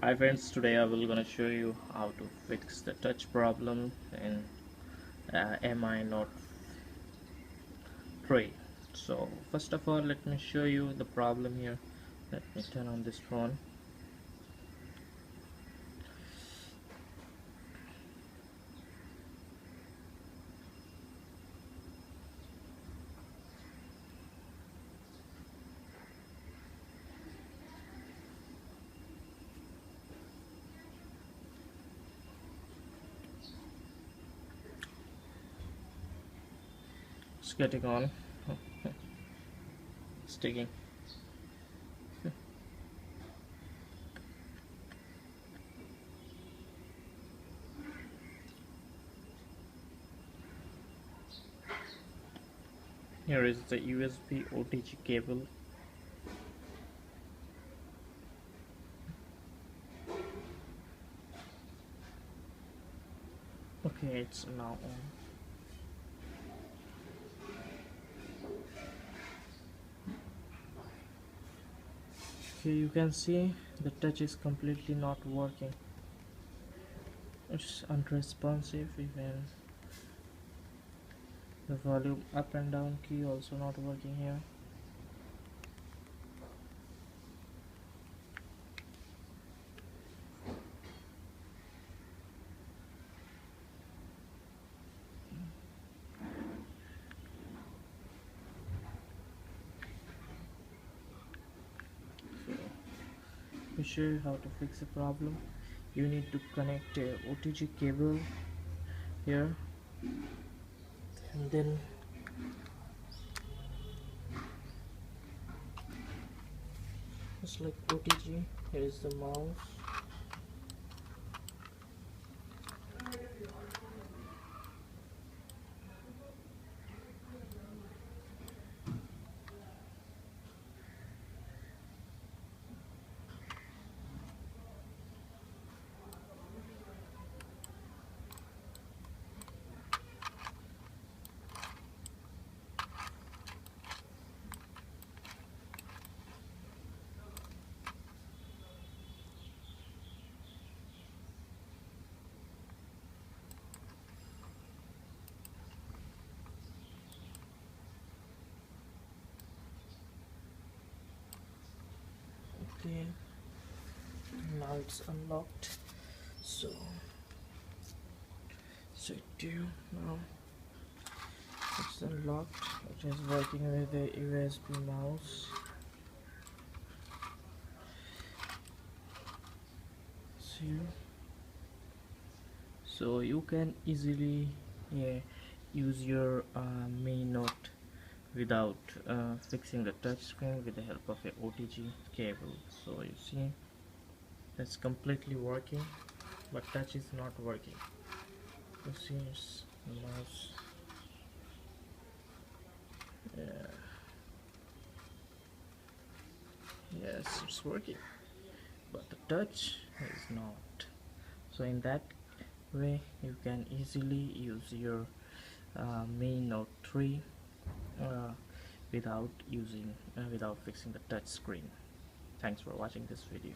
Hi friends, today I will gonna show you how to fix the touch problem in Mi Note 3. So first of all, let me show you the problem here. Let me turn on this phone. It's getting on. Sticking. Here is the USB OTG cable. Okay, it's now on. Okay, you can see the touch is completely not working. It's unresponsive. Even the volume up and down key also not working here. To show you how to fix the problem, you need to connect a OTG cable here, and then just like OTG, here is the mouse. Okay, now it's unlocked, so do now it's unlocked. It is working with the USB mouse. See, so you can easily use your Mi Note without fixing the touch screen with the help of a OTG cable. So you see, it's completely working, but touch is not working. You see, it's the mouse. Yeah. Yes, it's working, but the touch is not. So in that way, you can easily use your Mi Note 3 uh, without fixing the touch screen. Thanks for watching this video.